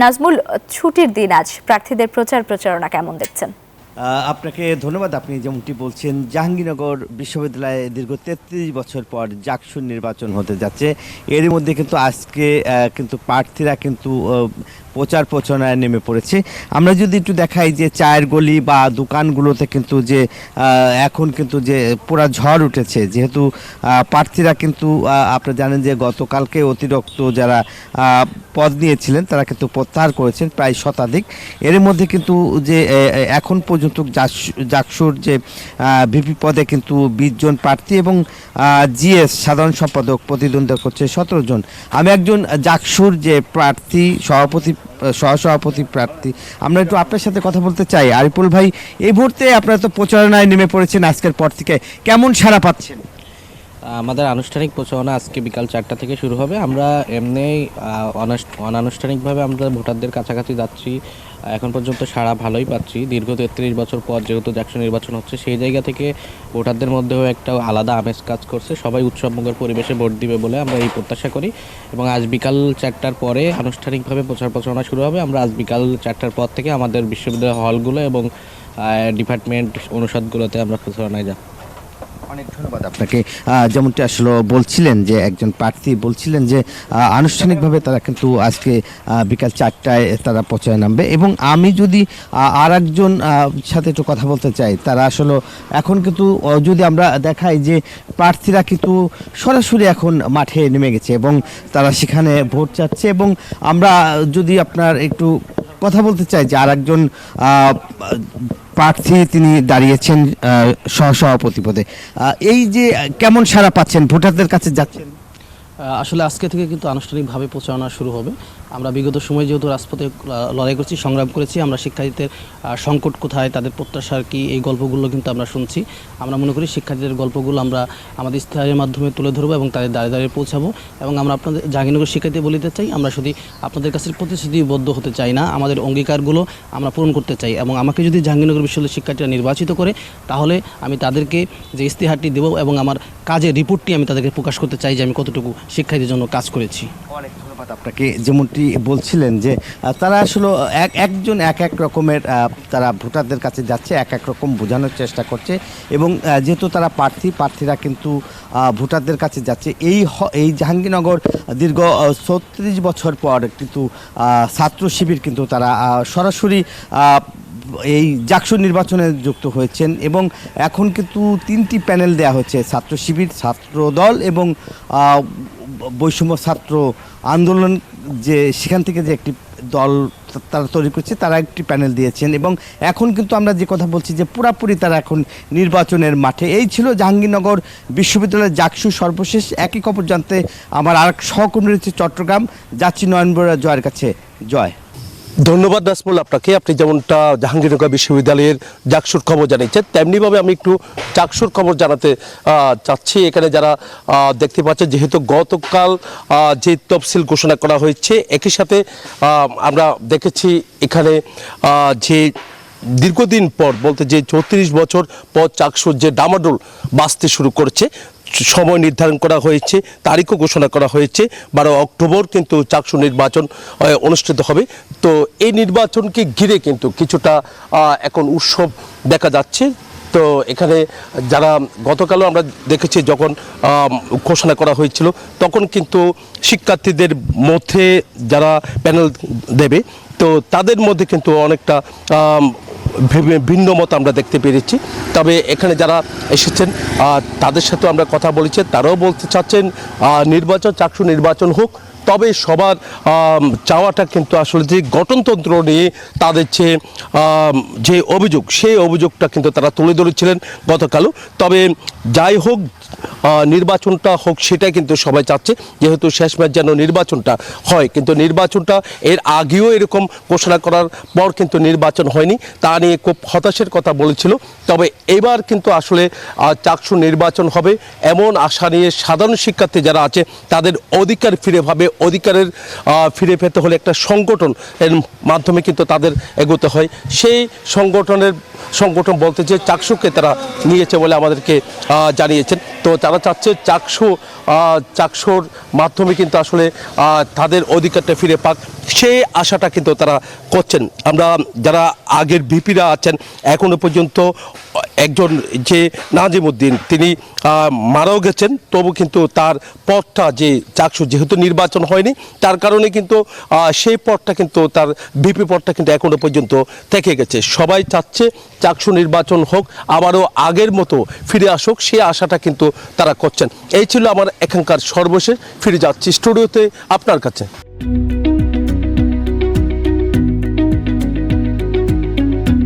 নাজমুল, ছুটির দিন আজ, প্রার্থীদের প্রচারণা কেমন দেখছেন? আপনাকে ধন্যবাদ। আপনি যেমনটি বলছেন, জাহাঙ্গীরনগর বিশ্ববিদ্যালয়ে দীর্ঘ ৩৩ বছর পর জাকসুর নির্বাচন হতে যাচ্ছে। এর মধ্যে কিন্তু আজকে কিন্তু প্রার্থীরা কিন্তু প্রচারণায় নেমে পড়েছে। আমরা যদি একটু দেখাই যে চায়ের গলি বা দোকানগুলোতে কিন্তু যে এখন কিন্তু যে পুরা ঝড় উঠেছে, যেহেতু প্রার্থীরা কিন্তু আপনারা জানেন যে গতকালকে অতিরিক্ত যারা পদ নিয়েছিলেন তারা কিন্তু প্রত্যাহার করেছেন প্রায় শতাধিক। এর মধ্যে কিন্তু যে এখন পর্যন্ত জাকসুর যে ভিপি পদে কিন্তু 20 জন প্রার্থী এবং জিএস সাধারণ সম্পাদক প্রতিদ্বন্দ্বিতা করছে 17 জন। আমি একজন জাকসুর যে প্রার্থী, সহসভাপতি প্রার্থী, আমরা একটু আপনার সাথে কথা বলতে চাই। আরিফুল ভাই, এই মুহূর্তে আপনারা তো প্রচারণায় নেমে পড়েছেন আজকের পর থেকে, কেমন সাড়া পাচ্ছেন? আমাদের আনুষ্ঠানিক প্রচারণা আজকে বিকাল 4টা থেকে শুরু হবে। আমরা এমনি অনানুষ্ঠানিকভাবে আমরা ভোটারদের কাছাকাছি যাচ্ছি। এখন পর্যন্ত সাড়া ভালোই পাচ্ছি। দীর্ঘ 33 বছর পর যেহেতু জাকসু নির্বাচন হচ্ছে, সেই জায়গা থেকে ভোটারদের মধ্যেও একটা আলাদা আমেজ কাজ করছে। সবাই উৎসবমুখর পরিবেশে ভোট দিবে বলে আমরা এই প্রত্যাশা করি। এবং আজ বিকাল 4টার পরে আনুষ্ঠানিকভাবে প্রচারণা শুরু হবে। আমরা আজ বিকাল 4টার পর থেকে আমাদের বিশ্ববিদ্যালয় হলগুলো এবং ডিপার্টমেন্ট অনুষদগুলোতে আমরা প্রচারণায় যাব। অনেক ধন্যবাদ আপনাকে। যেমনটি আসলে বলছিলেন যে একজন প্রার্থী বলছিলেন যে আনুষ্ঠানিকভাবে তারা কিন্তু আজকে বিকাল 4টায় তারা প্রচারে নামবে। এবং আমি যদি আর একজন সাথে একটু কথা বলতে চাই, তারা আসলে এখন কিন্তু যদি আমরা দেখাই যে প্রার্থীরা কিন্তু সরাসরি এখন মাঠে নেমে গেছে এবং তারা সেখানে ভোট চাচ্ছে। এবং আমরা যদি আপনার একটু কথা বলতে চাই যে আর একজন প্রার্থী তিনি দাঁড়িয়েছেন সহসভাপতি পদে, এই যে কেমন সাড়া পাচ্ছেন, ভোটারদের কাছে যাচ্ছেন? আসলে আজকে থেকে কিন্তু আনুষ্ঠানিকভাবে প্রচারণা শুরু হবে। আমরা বিগত সময় যেহেতু রাজপথে লড়াই করছি, সংগ্রাম করেছি, আমরা শিক্ষার্থীদের সংকট কোথায়, তাদের প্রত্যাশার কি, এই গল্পগুলো কিন্তু আমরা শুনছি। আমরা মনে করি শিক্ষার্থীদের গল্পগুলো আমরা আমাদের ইশতেহারের মাধ্যমে তুলে ধরবো এবং তাদের দাঁড়িয়ে দাঁড়িয়ে পৌঁছাবো। এবং আমরা আপনাদের জাহাঙ্গীরনগর শিক্ষার্থী বলিতে চাই, আমরা শুধু আপনাদের কাছে প্রতিশ্রুতিবদ্ধ হতে চাই না, আমাদের অঙ্গীকারগুলো আমরা পূরণ করতে চাই। এবং আমাকে যদি জাহাঙ্গীরনগর বিশ্ববিদ্যালয়ের শিক্ষার্থীরা নির্বাচিত করে, তাহলে আমি তাদেরকে যে ইশতেহারটি দেবো এবং আমার কাজের রিপোর্টটি আমি তাদেরকে প্রকাশ করতে চাই যে আমি কতটুকু শিক্ষার্থীদের জন্য কাজ করেছি। অনেক ধন্যবাদ আপনাকে। যেমনটি বলছিলেন যে তারা আসলে একজন এক এক রকমের তারা ভোটারদের কাছে যাচ্ছে, এক এক রকম বোঝানোর চেষ্টা করছে। এবং যেহেতু তারা প্রার্থীরা কিন্তু ভোটারদের কাছে যাচ্ছে। এই জাহাঙ্গীরনগর দীর্ঘ 36 বছর পর কিন্তু ছাত্র শিবির কিন্তু তারা সরাসরি এই জাকসু নির্বাচনে যুক্ত হয়েছেন। এবং এখন কিন্তু 3টি প্যানেল দেওয়া হয়েছে, ছাত্র শিবির, ছাত্র দল এবং বৈষম্য ছাত্র আন্দোলন, যে সেখান থেকে যে একটি দল তারা তৈরি করছে, তারা একটি প্যানেল দিয়েছেন। এবং এখন কিন্তু আমরা যে কথা বলছি যে পুরাপুরি তারা এখন নির্বাচনের মাঠে। এই ছিল জাহাঙ্গীরনগর বিশ্ববিদ্যালয়ের জাকসু সর্বশেষ। একই খবর জানতে আমার আরেক সহকর্মী রয়েছে চট্টগ্রাম, যাচ্ছি নয়নবরা জয়ের কাছে। জয়। ধন্যবাদ নাজমুল আপনাকে। আপনি যেমনটা জাহাঙ্গীরনগর বিশ্ববিদ্যালয়ের জাকসুর খবর জানিয়েছেন, তেমনিভাবে আমি একটু জাকসুর খবর জানাতে চাচ্ছি। এখানে যারা দেখতে পাচ্ছেন, যেহেতু গতকাল যে তফসিল ঘোষণা করা হয়েছে, একই সাথে আমরা দেখেছি এখানে যে দীর্ঘদিন পর বলতে যে 34 বছর পর চাকসুর যে ডামাডোল বাঁচতে শুরু করেছে, সময় নির্ধারণ করা হয়েছে, তারিখও ঘোষণা করা হয়েছে। 12 অক্টোবর কিন্তু চাকসু নির্বাচন অনুষ্ঠিত হবে। তো এই নির্বাচনকে ঘিরে কিন্তু কিছুটা এখন উৎসব দেখা যাচ্ছে। তো এখানে যারা গতকালও আমরা দেখেছি, যখন ঘোষণা করা হয়েছিল, তখন কিন্তু শিক্ষার্থীদের মধ্যে যারা প্যানেল দেবে, তো তাদের মধ্যে কিন্তু অনেকটা ভিন্ন মত আমরা দেখতে পেরেছি। তবে এখানে যারা এসেছেন তাদের সাথে আমরা কথা বলেছি, তারাও বলতে চাচ্ছেন চাকসু নির্বাচন হোক। তবে সবার চাওয়াটা কিন্তু আসলে যে গঠনতন্ত্র নিয়ে তাদের যে অভিযোগ, সেই অভিযোগটা কিন্তু তারা তুলে ধরেছিলেন গতকালও। তবে যাই হোক, নির্বাচনটা হোক সেটাই কিন্তু সবাই চাচ্ছে, যেহেতু শেষমেশ যেন নির্বাচনটা হয়। কিন্তু নির্বাচনটা এর আগেও এরকম ঘোষণা করার পর কিন্তু নির্বাচন হয়নি, তা নিয়ে খুব হতাশার কথা বলেছিল। তবে এবার কিন্তু আসলে চাকসু নির্বাচন হবে এমন আশা নিয়ে সাধারণ শিক্ষার্থী যারা আছে তাদের অধিকার ফিরে পেতে হলে একটা সংগঠন এর মাধ্যমে কিন্তু তাদের এগোতে হয়। সেই সংগঠন বলতে যে চাকসুকে তারা নিয়েছে বলে আমাদেরকে জানিয়েছেন। তো তারা তারা চাচ্ছে চাকসুর মাধ্যমে কিন্তু আসলে তাদের অধিকারটা ফিরে পাক, সেই আশাটা কিন্তু তারা করছেন। আমরা যারা আগের ভিপিরা আছেন এখনো পর্যন্ত একজন যে নাজিমউদ্দিন তিনি মারাও গেছেন, তবু কিন্তু তার পদটা যে চাকসু যেহেতু নির্বাচন হয়নি তার কারণে কিন্তু সেই পদটা কিন্তু তার ভিপি পদটা কিন্তু এখনো পর্যন্ত থেকে গেছে। সবাই চাচ্ছে চাকসু নির্বাচন হোক, আবারও আগের মতো ফিরে আসুক, সেই আশাটা কিন্তু তারা করছেন। এই ছিল আমার এখানকার সর্বশেষ। ফিরে যাচ্ছি স্টুডিওতে আপনার কাছে।